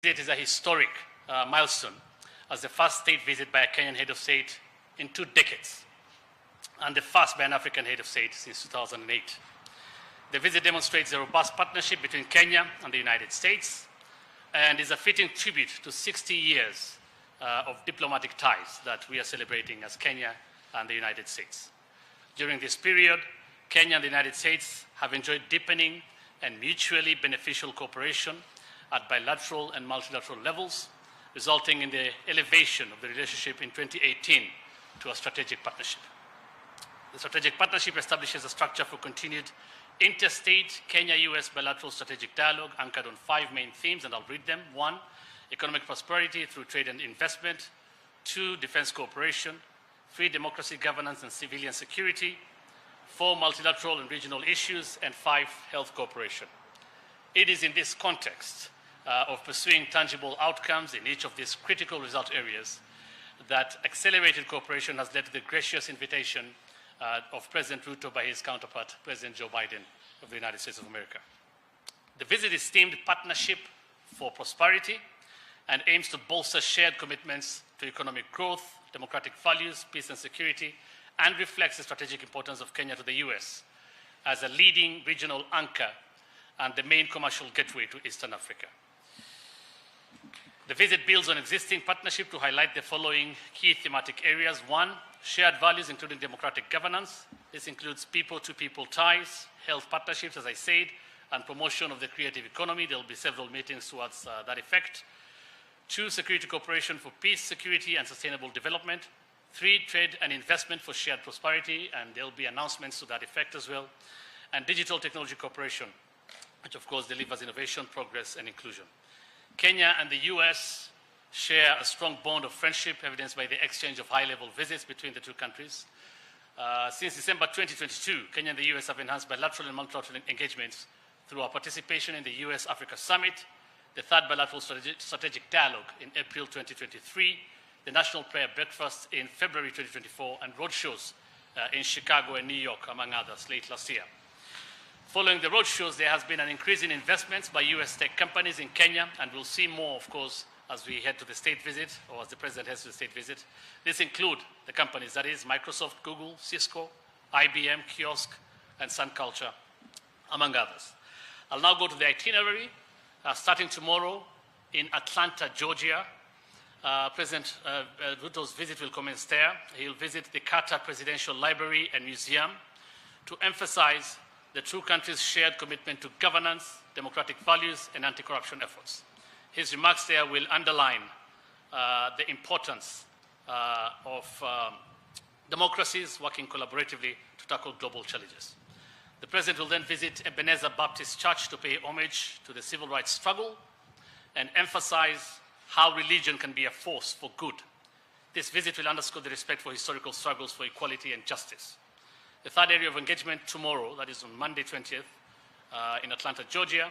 It is a historic milestone as the first state visit by a Kenyan head of state in 2 decades and the first by an African head of state since 2008. The visit demonstrates a robust partnership between Kenya and the United States and is a fitting tribute to 60 years of diplomatic ties that we are celebrating as Kenya and the United States. During this period, Kenya and the United States have enjoyed deepening and mutually beneficial cooperation at bilateral and multilateral levels, resulting in the elevation of the relationship in 2018 to a strategic partnership. The strategic partnership establishes a structure for continued interstate Kenya-US bilateral strategic dialogue anchored on 5 main themes, and I'll read them. 1, economic prosperity through trade and investment. 2, defense cooperation. 3, democracy, governance, and civilian security. 4, multilateral and regional issues. And 5, health cooperation. It is in this context of pursuing tangible outcomes in each of these critical result areas that accelerated cooperation has led to the gracious invitation of President Ruto by his counterpart, President Joe Biden of the United States of America. The visit is themed Partnership for Prosperity and aims to bolster shared commitments to economic growth, democratic values, peace and security, and reflects the strategic importance of Kenya to the US as a leading regional anchor and the main commercial gateway to Eastern Africa. The visit builds on existing partnership to highlight the following key thematic areas. 1, shared values including democratic governance. This includes people-to-people ties, health partnerships, as I said, and promotion of the creative economy. There will be several meetings towards that effect. 2, security cooperation for peace, security, and sustainable development. 3, trade and investment for shared prosperity, and there will be announcements to that effect as well. And digital technology cooperation, which of course delivers innovation, progress, and inclusion. Kenya and the US share a strong bond of friendship evidenced by the exchange of high-level visits between the 2 countries. Since December 2022, Kenya and the US have enhanced bilateral and multilateral engagements through our participation in the US-Africa Summit, the 3rd bilateral strategic dialogue in April 2023, the National Prayer Breakfast in February 2024, and roadshows in Chicago and New York, among others, late last year. Following the roadshows, there has been an increase in investments by US tech companies in Kenya, and we'll see more, of course, as we head to the state visit, or as the President heads to the state visit. This include the companies, that is Microsoft, Google, Cisco, IBM, Kiosk, and Sun Culture, among others. I'll now go to the itinerary. Starting tomorrow in Atlanta, Georgia, President Ruto's visit will commence there. He'll visit the Carter Presidential Library and Museum to emphasize the 2 countries' shared commitment to governance, democratic values, and anti-corruption efforts. His remarks there will underline the importance of democracies working collaboratively to tackle global challenges. The President will then visit Ebenezer Baptist Church to pay homage to the civil rights struggle and emphasize how religion can be a force for good. This visit will underscore the respect for historical struggles for equality and justice. The 3rd area of engagement tomorrow, that is on Monday 20th, in Atlanta, Georgia,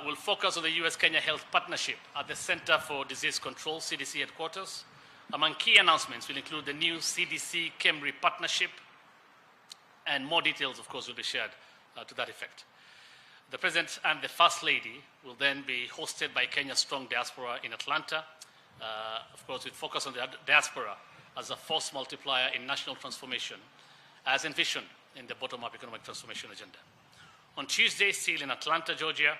will focus on the US-Kenya Health Partnership at the Center for Disease Control, CDC headquarters. Among key announcements will include the new CDC-KEMRI partnership, and more details, of course, will be shared to that effect. The President and the First Lady will then be hosted by Kenya's strong diaspora in Atlanta, of course, with focus on the diaspora as a force multiplier in national transformation, as envisioned in the bottom-up economic transformation agenda. On Tuesday, still in Atlanta, Georgia,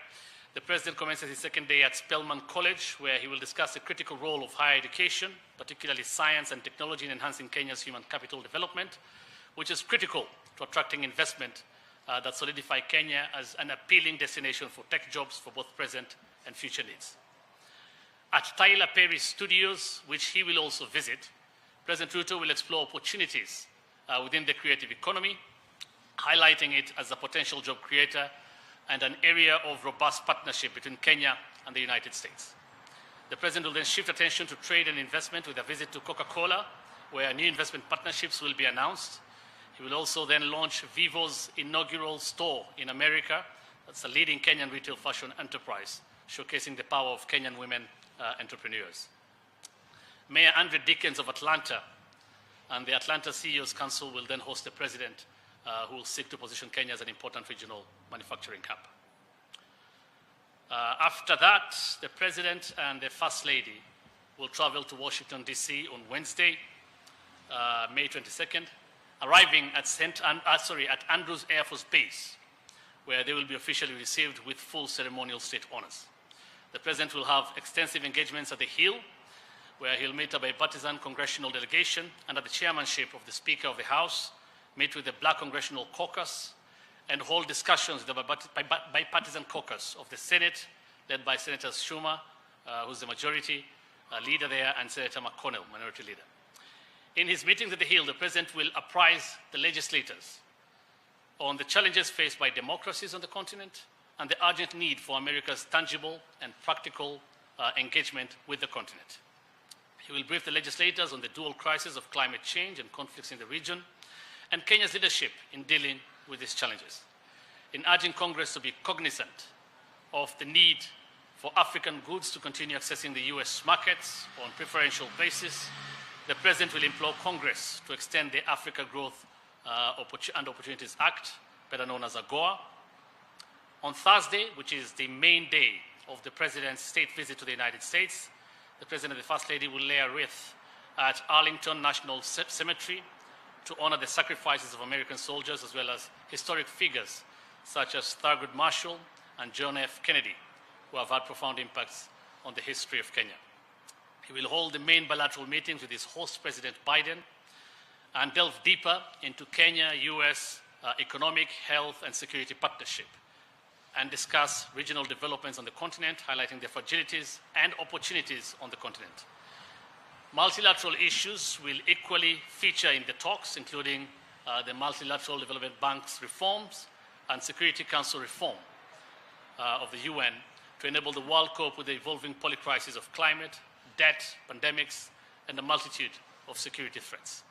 the President commences his 2nd day at Spelman College, where he will discuss the critical role of higher education, particularly science and technology, in enhancing Kenya's human capital development, which is critical to attracting investment that solidify Kenya as an appealing destination for tech jobs for both present and future needs. At Tyler Perry Studios, which he will also visit, President Ruto will explore opportunities within the creative economy, highlighting it as a potential job creator and an area of robust partnership between Kenya and the United States. The President will then shift attention to trade and investment with a visit to Coca-Cola, where new investment partnerships will be announced. He will also then launch Vivo's inaugural store in America. That's a leading Kenyan retail fashion enterprise, showcasing the power of Kenyan women entrepreneurs. Mayor Andre Dickens of Atlanta and the Atlanta CEO's Council will then host the President, who will seek to position Kenya as an important regional manufacturing hub. After that, the President and the First Lady will travel to Washington, D.C. on Wednesday, May 22nd, arriving at Andrews Air Force Base, where they will be officially received with full ceremonial state honors. The President will have extensive engagements at the Hill, where he'll meet a bipartisan congressional delegation under the chairmanship of the Speaker of the House, meet with the Black Congressional Caucus, and hold discussions with the bipartisan caucus of the Senate, led by Senator Schumer, who's the majority leader there, and Senator McConnell, minority leader. In his meetings at the Hill, the President will apprise the legislators on the challenges faced by democracies on the continent and the urgent need for America's tangible and practical engagement with the continent. He will brief the legislators on the dual crisis of climate change and conflicts in the region, and Kenya's leadership in dealing with these challenges. In urging Congress to be cognizant of the need for African goods to continue accessing the US markets on preferential basis, the President will implore Congress to extend the Africa Growth and Opportunities Act, better known as AGOA. On Thursday, which is the main day of the President's state visit to the United States, the President and the First Lady will lay a wreath at Arlington National Cemetery to honor the sacrifices of American soldiers, as well as historic figures such as Thurgood Marshall and John F. Kennedy, who have had profound impacts on the history of Kenya. He will hold the main bilateral meetings with his host, President Biden, and delve deeper into Kenya-US economic, health, and security partnership, and discuss regional developments on the continent, highlighting the fragilities and opportunities on the continent. Multilateral issues will equally feature in the talks, including the Multilateral Development Bank's reforms and Security Council reform of the UN to enable the world cope with the evolving polycrisis of climate, debt, pandemics, and a multitude of security threats.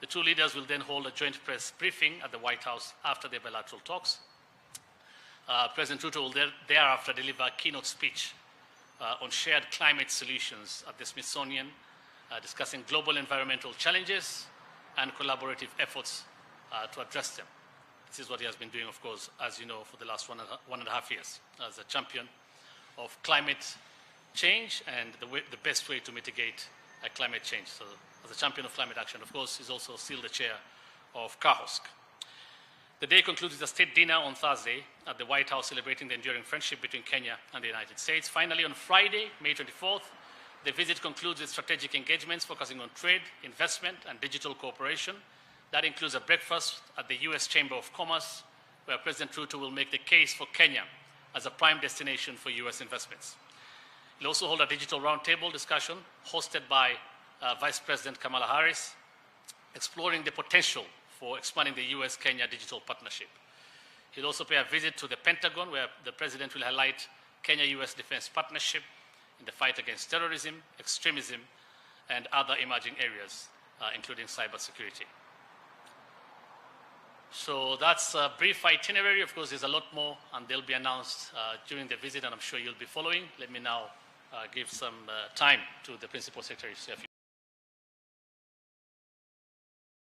The two leaders will then hold a joint press briefing at the White House after their bilateral talks. President Ruto will thereafter deliver a keynote speech on shared climate solutions at the Smithsonian, discussing global environmental challenges and collaborative efforts to address them. This is what he has been doing, of course, as you know, for the last one and a half years as a champion of climate change and the best way to mitigate climate change. So as a champion of climate action, of course, he's also still the chair of KAHOSK. The day concludes with a state dinner on Thursday at the White House, celebrating the enduring friendship between Kenya and the United States. Finally, on Friday, May 24th, the visit concludes with strategic engagements focusing on trade, investment, and digital cooperation. That includes a breakfast at the US Chamber of Commerce, where President Ruto will make the case for Kenya as a prime destination for US investments. He'll also hold a digital roundtable discussion hosted by Vice President Kamala Harris, exploring the potential for expanding the US-Kenya digital partnership. He'll also pay a visit to the Pentagon, where the President will highlight Kenya-US defense partnership in the fight against terrorism, extremism, and other emerging areas, including cybersecurity. So that's a brief itinerary. Of course, there's a lot more, and they'll be announced during the visit, and I'm sure you'll be following. Let me now give some time to the Principal Secretary.